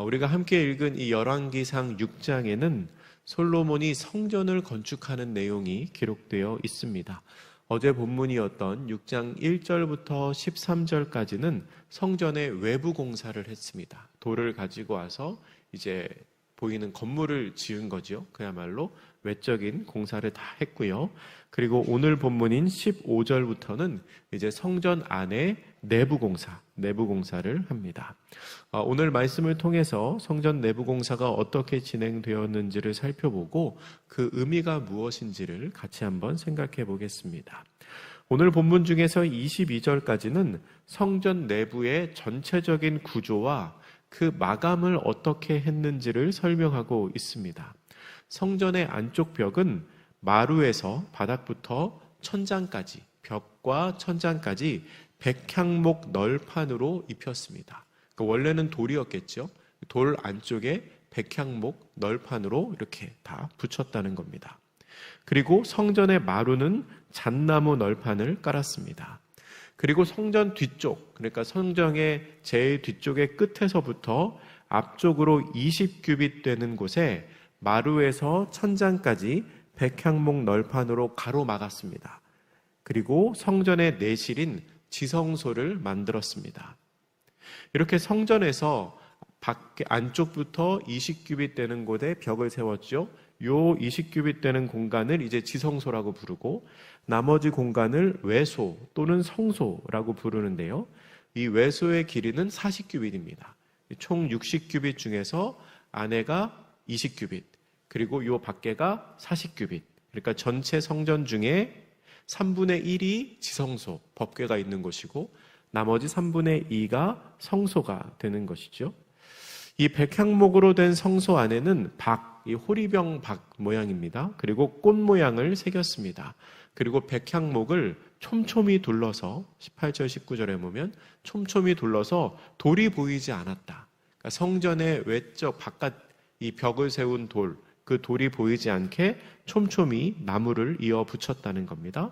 우리가 함께 읽은 이 열왕기상 6장에는 솔로몬이 성전을 건축하는 내용이 기록되어 있습니다. 어제 본문이었던 6장 1절부터 13절까지는 성전의 외부 공사를 했습니다. 돌을 가지고 와서 이제 보이는 건물을 지은 거죠. 그야말로 외적인 공사를 다 했고요. 그리고 오늘 본문인 15절부터는 이제 성전 안에 내부 공사를 합니다. 오늘 말씀을 통해서 성전 내부 공사가 어떻게 진행되었는지를 살펴보고 그 의미가 무엇인지를 같이 한번 생각해 보겠습니다. 오늘 본문 중에서 22절까지는 성전 내부의 전체적인 구조와 그 마감을 어떻게 했는지를 설명하고 있습니다. 성전의 안쪽 벽은 마루에서 바닥부터 천장까지, 벽과 천장까지 백향목 널판으로 입혔습니다. 원래는 돌이었겠죠. 돌 안쪽에 백향목 널판으로 이렇게 다 붙였다는 겁니다. 그리고 성전의 마루는 잣나무 널판을 깔았습니다. 그리고 성전 뒤쪽, 그러니까 성전의 제일 뒤쪽의 끝에서부터 앞쪽으로 20규빗 되는 곳에 마루에서 천장까지 백향목 널판으로 가로막았습니다. 그리고 성전의 내실인 지성소를 만들었습니다. 이렇게 성전에서 안쪽부터 20규빗 되는 곳에 벽을 세웠죠. 요 20규빗 되는 공간을 이제 지성소라고 부르고 나머지 공간을 외소 또는 성소라고 부르는데요. 이 외소의 길이는 40규빗입니다. 총 60규빗 중에서 안에가 20규빗, 그리고 요 밖에가 40규빗. 그러니까 전체 성전 중에 3분의 1이 지성소, 법궤가 있는 곳이고 나머지 3분의 2가 성소가 되는 것이죠. 이 백향목으로 된 성소 안에는 이 호리병 박 모양입니다. 그리고 꽃 모양을 새겼습니다. 그리고 백향목을 촘촘히 둘러서 18절 19절에 보면 촘촘히 둘러서 돌이 보이지 않았다. 그러니까 성전의 외적 바깥 이 벽을 세운 돌, 그 돌이 보이지 않게 촘촘히 나무를 이어 붙였다는 겁니다.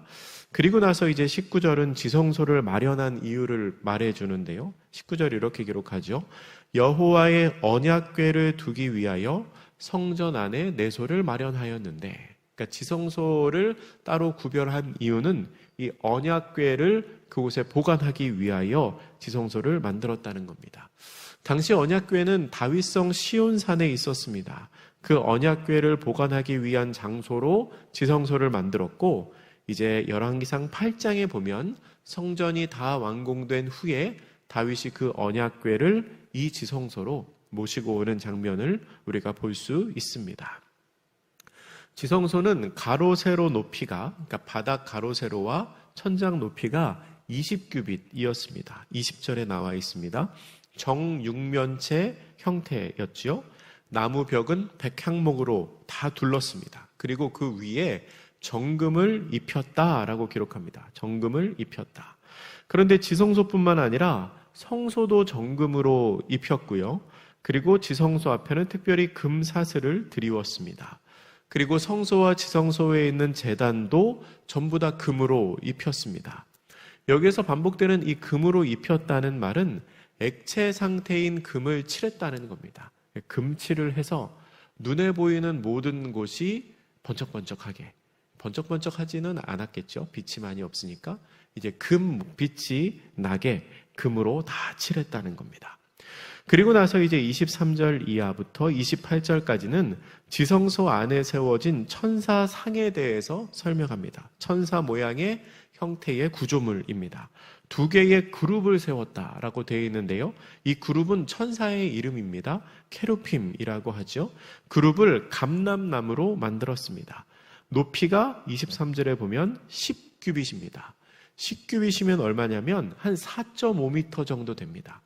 그리고 나서 이제 19절은 지성소를 마련한 이유를 말해주는데요. 19절 이렇게 기록하죠. 여호와의 언약궤를 두기 위하여 성전 안에 내소를 마련하였는데, 그러니까 지성소를 따로 구별한 이유는 이 언약궤를 그곳에 보관하기 위하여 지성소를 만들었다는 겁니다. 당시 언약궤는 다윗성 시온산에 있었습니다. 그 언약궤를 보관하기 위한 장소로 지성소를 만들었고, 이제 열왕기상 8장에 보면 성전이 다 완공된 후에 다윗이 그 언약궤를 이 지성소로 모시고 오는 장면을 우리가 볼 수 있습니다. 지성소는 가로 세로 높이가, 그러니까 바닥 가로 세로와 천장 높이가 20규빗이었습니다. 20절에 나와 있습니다. 정육면체 형태였지요. 나무 벽은 백향목으로 다 둘렀습니다. 그리고 그 위에 정금을 입혔다라고 기록합니다. 정금을 입혔다. 그런데 지성소뿐만 아니라 성소도 정금으로 입혔고요. 그리고 지성소 앞에는 특별히 금사슬을 드리웠습니다. 그리고 성소와 지성소에 있는 제단도 전부 다 금으로 입혔습니다. 여기에서 반복되는 이 금으로 입혔다는 말은 액체 상태인 금을 칠했다는 겁니다. 금칠을 해서 눈에 보이는 모든 곳이 번쩍번쩍하지는 않았겠죠. 빛이 많이 없으니까 이제 빛이 나게 금으로 다 칠했다는 겁니다. 그리고 나서 이제 23절 이하부터 28절까지는 지성소 안에 세워진 천사상에 대해서 설명합니다. 천사 모양의 형태의 구조물입니다. 2개의 그룹을 세웠다라고 되어 있는데요. 이 그룹은 천사의 이름입니다. 케루핌이라고 하죠. 그룹을 감람나무로 만들었습니다. 높이가 23절에 보면 10규빗입니다. 10규빗이면 얼마냐면 한 4.5m 정도 됩니다.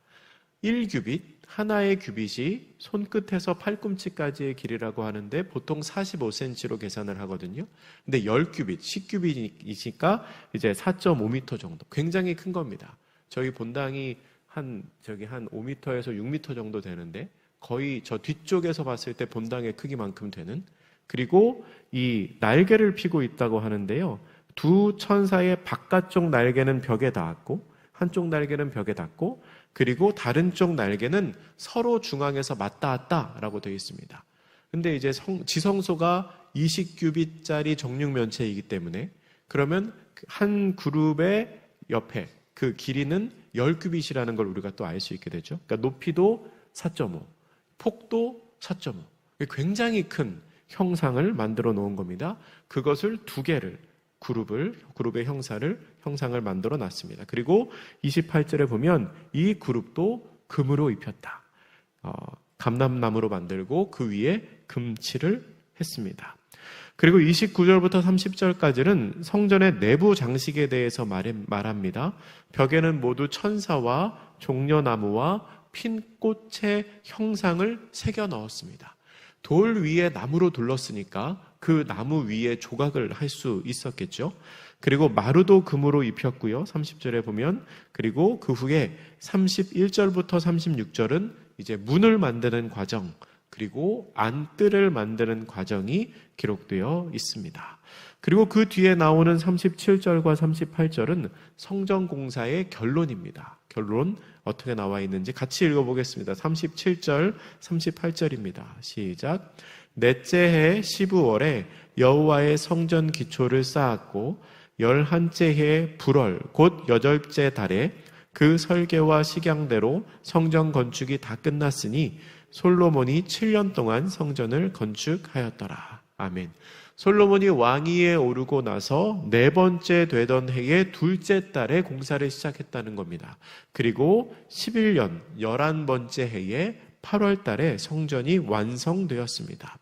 1규빗, 하나의 규빗이 손끝에서 팔꿈치까지의 길이라고 하는데 보통 45cm로 계산을 하거든요. 근데 10규빗, 10규빗이니까 이제 4.5m 정도. 굉장히 큰 겁니다. 저희 본당이 한 5m에서 6m 정도 되는데 거의 저 뒤쪽에서 봤을 때 본당의 크기만큼 되는, 그리고 이 날개를 피고 있다고 하는데요. 두 천사의 바깥쪽 날개는 벽에 닿았고 한쪽 날개는 벽에 닿고 그리고 다른 쪽 날개는 서로 중앙에서 맞닿았다라고 되어 있습니다. 근데 이제 지성소가 20규빗짜리 정육면체이기 때문에 그러면 한 그룹의 옆에 그 길이는 10규빗이라는 걸 우리가 또 알 수 있게 되죠. 그러니까 높이도 4.5, 폭도 4.5. 굉장히 큰 형상을 만들어 놓은 겁니다. 그것을 두 개를 그룹의 형상을 만들어 놨습니다. 그리고 28절에 보면 이 그룹도 금으로 입혔다. 감람나무로 만들고 그 위에 금칠을 했습니다. 그리고 29절부터 30절까지는 성전의 내부 장식에 대해서 말합니다. 벽에는 모두 천사와 종려나무와 핀 꽃의 형상을 새겨 넣었습니다. 돌 위에 나무로 둘렀으니까 그 나무 위에 조각을 할 수 있었겠죠. 그리고 마루도 금으로 입혔고요. 30절에 보면 그리고 그 후에 31절부터 36절은 이제 문을 만드는 과정 그리고 안뜰을 만드는 과정이 기록되어 있습니다. 그리고 그 뒤에 나오는 37절과 38절은 성전 공사의 결론입니다. 결론 어떻게 나와 있는지 같이 읽어보겠습니다. 37절, 38절입니다. 시작. 넷째 해 15월에 여호와의 성전 기초를 쌓았고 11째 해 불월 곧 8째 달에 그 설계와 식양대로 성전 건축이 다 끝났으니 솔로몬이 7년 동안 성전을 건축하였더라. 아멘. 솔로몬이 왕위에 오르고 나서 4번째 되던 해의 둘째 달에 공사를 시작했다는 겁니다. 그리고 11년 11번째 해의 8월 달에 성전이 완성되었습니다.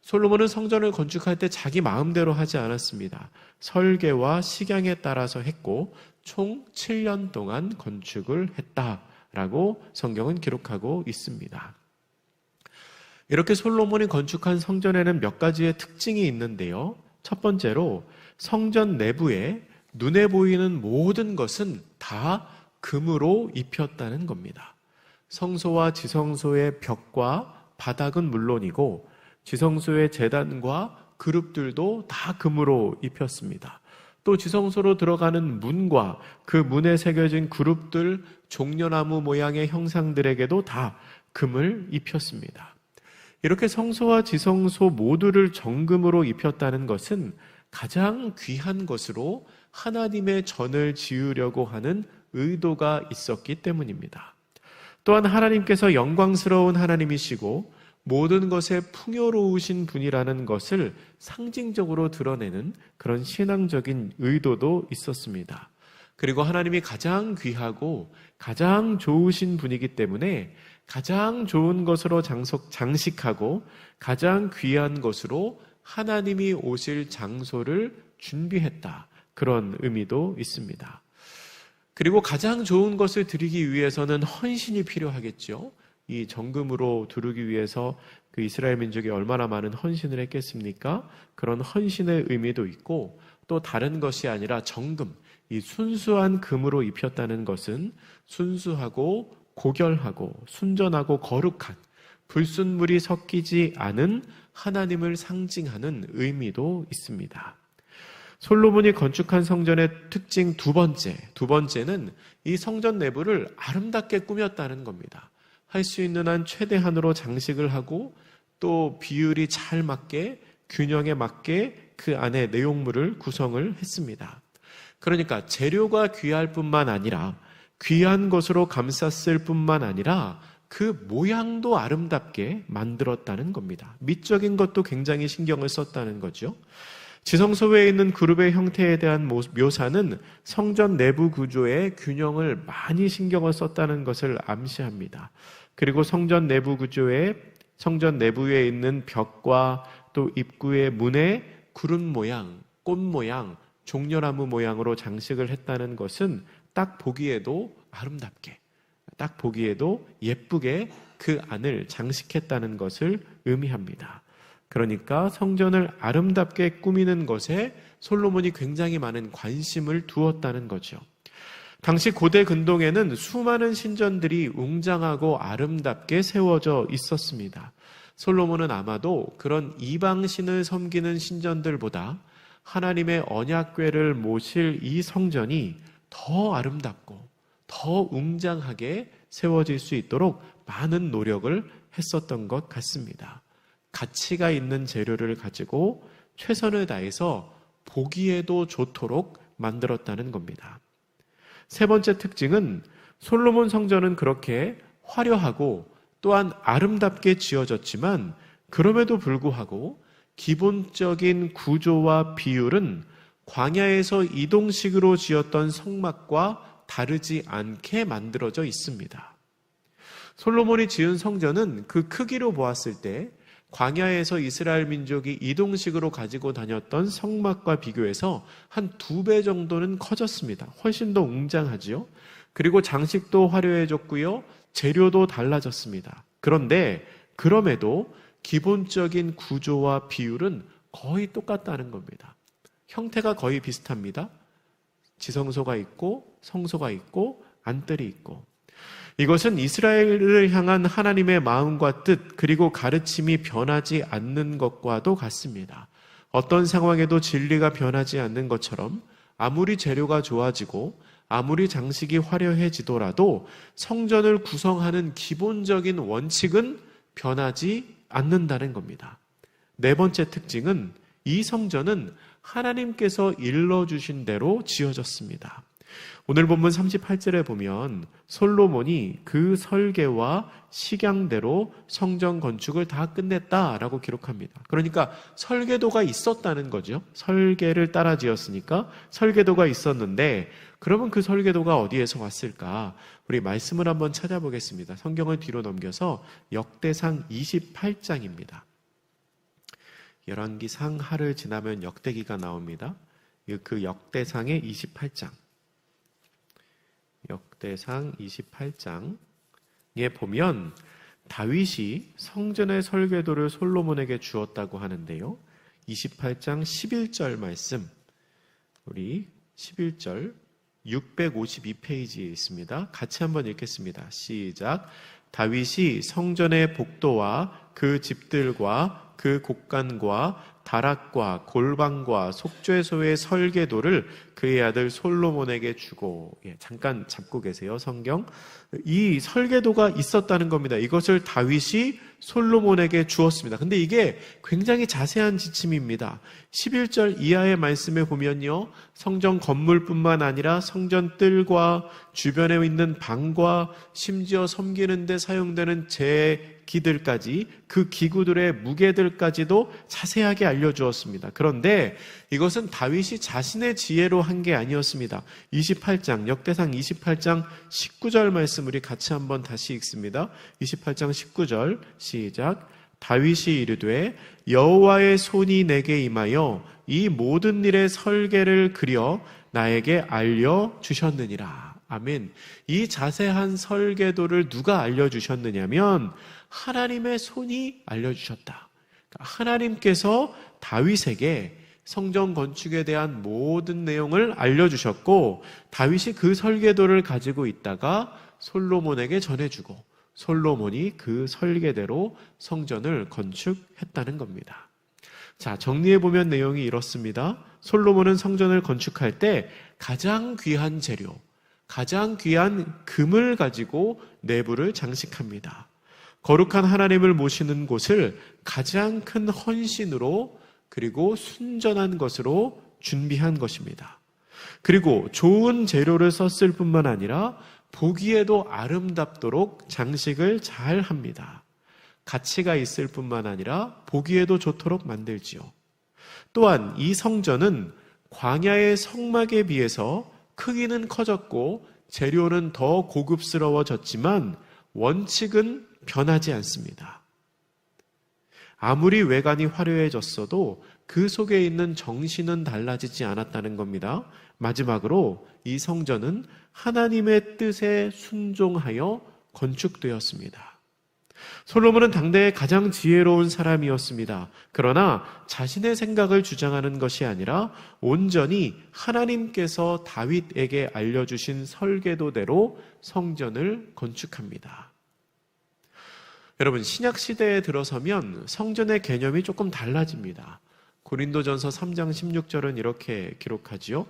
솔로몬은 성전을 건축할 때 자기 마음대로 하지 않았습니다. 설계와 식양에 따라서 했고 총 7년 동안 건축을 했다라고 성경은 기록하고 있습니다. 이렇게 솔로몬이 건축한 성전에는 몇 가지의 특징이 있는데요. 첫 번째로 성전 내부에 눈에 보이는 모든 것은 다 금으로 입혔다는 겁니다. 성소와 지성소의 벽과 바닥은 물론이고 지성소의 제단과 그룹들도 다 금으로 입혔습니다. 또 지성소로 들어가는 문과 그 문에 새겨진 그룹들, 종려나무 모양의 형상들에게도 다 금을 입혔습니다. 이렇게 성소와 지성소 모두를 정금으로 입혔다는 것은 가장 귀한 것으로 하나님의 전을 지으려고 하는 의도가 있었기 때문입니다. 또한 하나님께서 영광스러운 하나님이시고 모든 것에 풍요로우신 분이라는 것을 상징적으로 드러내는 그런 신앙적인 의도도 있었습니다. 그리고 하나님이 가장 귀하고 가장 좋으신 분이기 때문에 가장 좋은 것으로 장식하고 가장 귀한 것으로 하나님이 오실 장소를 준비했다. 그런 의미도 있습니다. 그리고 가장 좋은 것을 드리기 위해서는 헌신이 필요하겠죠. 이 정금으로 두르기 위해서 그 이스라엘 민족이 얼마나 많은 헌신을 했겠습니까? 그런 헌신의 의미도 있고 또 다른 것이 아니라 정금, 이 순수한 금으로 입혔다는 것은 순수하고 고결하고 순전하고 거룩한 불순물이 섞이지 않은 하나님을 상징하는 의미도 있습니다. 솔로몬이 건축한 성전의 특징 두 번째는 이 성전 내부를 아름답게 꾸몄다는 겁니다. 할 수 있는 한 최대한으로 장식을 하고 또 비율이 잘 맞게 균형에 맞게 그 안에 내용물을 구성을 했습니다. 그러니까 재료가 귀할 뿐만 아니라 귀한 것으로 감쌌을 뿐만 아니라 그 모양도 아름답게 만들었다는 겁니다. 미적인 것도 굉장히 신경을 썼다는 거죠. 지성소에 있는 그룹의 형태에 대한 묘사는 성전 내부 구조의 균형을 많이 신경을 썼다는 것을 암시합니다. 그리고 성전 내부 구조에 성전 내부에 있는 벽과 또 입구의 문에 구름 모양, 꽃 모양, 종려나무 모양으로 장식을 했다는 것은 딱 보기에도 아름답게, 딱 보기에도 예쁘게 그 안을 장식했다는 것을 의미합니다. 그러니까 성전을 아름답게 꾸미는 것에 솔로몬이 굉장히 많은 관심을 두었다는 거죠. 당시 고대 근동에는 수많은 신전들이 웅장하고 아름답게 세워져 있었습니다. 솔로몬은 아마도 그런 이방신을 섬기는 신전들보다 하나님의 언약궤를 모실 이 성전이 더 아름답고 더 웅장하게 세워질 수 있도록 많은 노력을 했었던 것 같습니다. 가치가 있는 재료를 가지고 최선을 다해서 보기에도 좋도록 만들었다는 겁니다. 세 번째 특징은 솔로몬 성전은 그렇게 화려하고 또한 아름답게 지어졌지만 그럼에도 불구하고 기본적인 구조와 비율은 광야에서 이동식으로 지었던 성막과 다르지 않게 만들어져 있습니다. 솔로몬이 지은 성전은 그 크기로 보았을 때 광야에서 이스라엘 민족이 이동식으로 가지고 다녔던 성막과 비교해서 한 2배 정도는 커졌습니다. 훨씬 더 웅장하지요. 그리고 장식도 화려해졌고요. 재료도 달라졌습니다. 그런데 그럼에도 기본적인 구조와 비율은 거의 똑같다는 겁니다. 형태가 거의 비슷합니다. 지성소가 있고 성소가 있고 안뜰이 있고, 이것은 이스라엘을 향한 하나님의 마음과 뜻 그리고 가르침이 변하지 않는 것과도 같습니다. 어떤 상황에도 진리가 변하지 않는 것처럼 아무리 재료가 좋아지고 아무리 장식이 화려해지더라도 성전을 구성하는 기본적인 원칙은 변하지 않는다는 겁니다. 네 번째 특징은 이 성전은 하나님께서 일러주신 대로 지어졌습니다. 오늘 본문 38절에 보면 솔로몬이 그 설계와 식양대로 성전 건축을 다 끝냈다라고 기록합니다. 그러니까 설계도가 있었다는 거죠. 설계를 따라 지었으니까 설계도가 있었는데, 그러면 그 설계도가 어디에서 왔을까? 우리 말씀을 한번 찾아보겠습니다. 성경을 뒤로 넘겨서 역대상 28장입니다. 열왕기상 하를 지나면 역대기가 나옵니다. 그 역대상의 28장. 역대상 28장에 보면 다윗이 성전의 설계도를 솔로몬에게 주었다고 하는데요. 28장 11절 말씀, 우리 11절 652페이지에 있습니다. 같이 한번 읽겠습니다. 시작. 다윗이 성전의 복도와 그 집들과 그 곡간과 다락과 골방과 속죄소의 설계도를 그의 아들 솔로몬에게 주고, 잠깐 잡고 계세요. 성경. 이 설계도가 있었다는 겁니다. 이것을 다윗이 솔로몬에게 주었습니다. 근데 이게 굉장히 자세한 지침입니다. 11절 이하의 말씀에 보면요, 성전 건물뿐만 아니라 성전 뜰과 주변에 있는 방과 심지어 섬기는 데 사용되는 제기들까지, 그 기구들의 무게들까지도 자세하게 알려주었습니다. 그런데 이것은 다윗이 자신의 지혜로 한 게 아니었습니다. 28장, 역대상 28장 19절 말씀 우리 같이 한번 다시 읽습니다. 28장 19절 시작. 다윗이 이르되 여호와의 손이 내게 임하여 이 모든 일의 설계를 그려 나에게 알려주셨느니라. 아멘. 이 자세한 설계도를 누가 알려주셨느냐면 하나님의 손이 알려주셨다. 하나님께서 다윗에게 성전 건축에 대한 모든 내용을 알려주셨고, 다윗이 그 설계도를 가지고 있다가 솔로몬에게 전해주고, 솔로몬이 그 설계대로 성전을 건축했다는 겁니다. 자, 정리해보면 내용이 이렇습니다. 솔로몬은 성전을 건축할 때 가장 귀한 재료, 가장 귀한 금을 가지고 내부를 장식합니다. 거룩한 하나님을 모시는 곳을 가장 큰 헌신으로 그리고 순전한 것으로 준비한 것입니다. 그리고 좋은 재료를 썼을 뿐만 아니라 보기에도 아름답도록 장식을 잘 합니다. 가치가 있을 뿐만 아니라 보기에도 좋도록 만들지요. 또한 이 성전은 광야의 성막에 비해서 크기는 커졌고 재료는 더 고급스러워졌지만 원칙은 변하지 않습니다. 아무리 외관이 화려해졌어도 그 속에 있는 정신은 달라지지 않았다는 겁니다. 마지막으로 이 성전은 하나님의 뜻에 순종하여 건축되었습니다. 솔로몬은 당대의 가장 지혜로운 사람이었습니다. 그러나 자신의 생각을 주장하는 것이 아니라 온전히 하나님께서 다윗에게 알려주신 설계도대로 성전을 건축합니다. 여러분, 신약시대에 들어서면 성전의 개념이 조금 달라집니다. 고린도전서 3장 16절은 이렇게 기록하지요.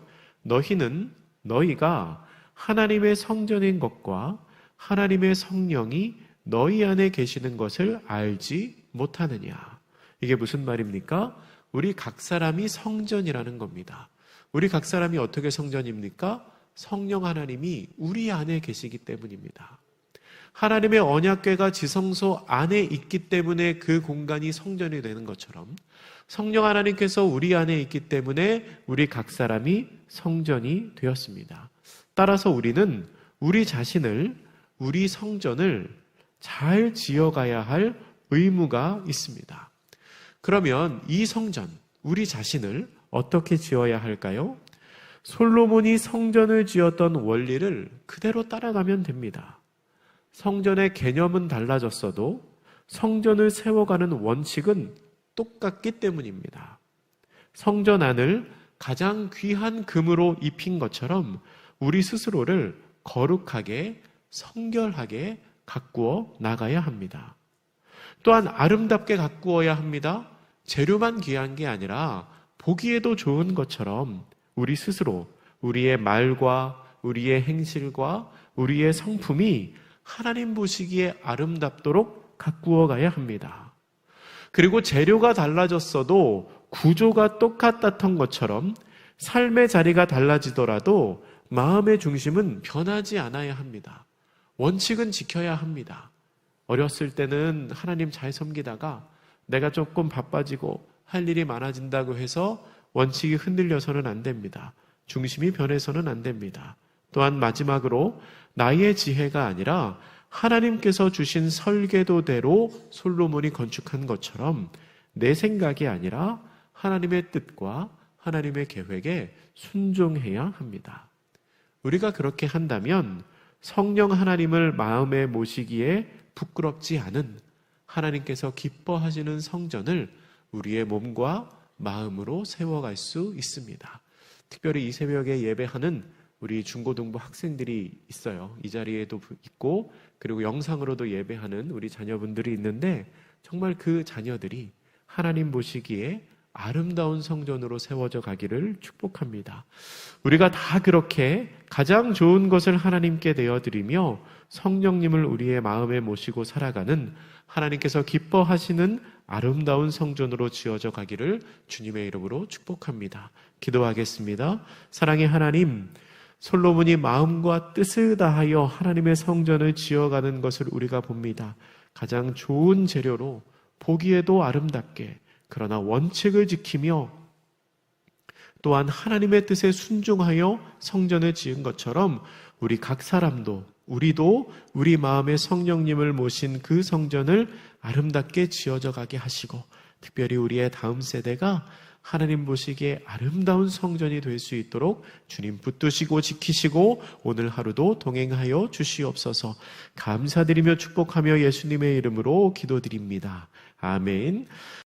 너희가 하나님의 성전인 것과 하나님의 성령이 너희 안에 계시는 것을 알지 못하느냐. 이게 무슨 말입니까? 우리 각 사람이 성전이라는 겁니다. 우리 각 사람이 어떻게 성전입니까? 성령 하나님이 우리 안에 계시기 때문입니다. 하나님의 언약궤가 지성소 안에 있기 때문에 그 공간이 성전이 되는 것처럼 성령 하나님께서 우리 안에 있기 때문에 우리 각 사람이 성전이 되었습니다. 따라서 우리는 우리 자신을, 우리 성전을 잘 지어가야 할 의무가 있습니다. 그러면 이 성전, 우리 자신을 어떻게 지어야 할까요? 솔로몬이 성전을 지었던 원리를 그대로 따라가면 됩니다. 성전의 개념은 달라졌어도 성전을 세워가는 원칙은 똑같기 때문입니다. 성전 안을 가장 귀한 금으로 입힌 것처럼 우리 스스로를 거룩하게, 성결하게 가꾸어 나가야 합니다. 또한 아름답게 가꾸어야 합니다. 재료만 귀한 게 아니라 보기에도 좋은 것처럼 우리 스스로, 우리의 말과 우리의 행실과 우리의 성품이 하나님 보시기에 아름답도록 가꾸어 가야 합니다. 그리고 재료가 달라졌어도 구조가 똑같았던 것처럼 삶의 자리가 달라지더라도 마음의 중심은 변하지 않아야 합니다. 원칙은 지켜야 합니다. 어렸을 때는 하나님 잘 섬기다가 내가 조금 바빠지고 할 일이 많아진다고 해서 원칙이 흔들려서는 안 됩니다. 중심이 변해서는 안 됩니다. 또한 마지막으로 나의 지혜가 아니라 하나님께서 주신 설계도대로 솔로몬이 건축한 것처럼 내 생각이 아니라 하나님의 뜻과 하나님의 계획에 순종해야 합니다. 우리가 그렇게 한다면 성령 하나님을 마음에 모시기에 부끄럽지 않은 하나님께서 기뻐하시는 성전을 우리의 몸과 마음으로 세워갈 수 있습니다. 특별히 이 새벽에 예배하는 우리 중고등부 학생들이 있어요. 이 자리에도 있고 그리고 영상으로도 예배하는 우리 자녀분들이 있는데 정말 그 자녀들이 하나님 보시기에 아름다운 성전으로 세워져 가기를 축복합니다. 우리가 다 그렇게 가장 좋은 것을 하나님께 내어드리며 성령님을 우리의 마음에 모시고 살아가는 하나님께서 기뻐하시는 아름다운 성전으로 지어져 가기를 주님의 이름으로 축복합니다. 기도하겠습니다. 사랑의 하나님, 솔로몬이 마음과 뜻을 다하여 하나님의 성전을 지어가는 것을 우리가 봅니다. 가장 좋은 재료로 보기에도 아름답게 그러나 원칙을 지키며 또한 하나님의 뜻에 순종하여 성전을 지은 것처럼 우리 각 사람도 우리도 우리 마음에 성령님을 모신 그 성전을 아름답게 지어져 가게 하시고 특별히 우리의 다음 세대가 하나님 보시기에 아름다운 성전이 될 수 있도록 주님 붙드시고 지키시고 오늘 하루도 동행하여 주시옵소서. 감사드리며 축복하며 예수님의 이름으로 기도드립니다. 아멘.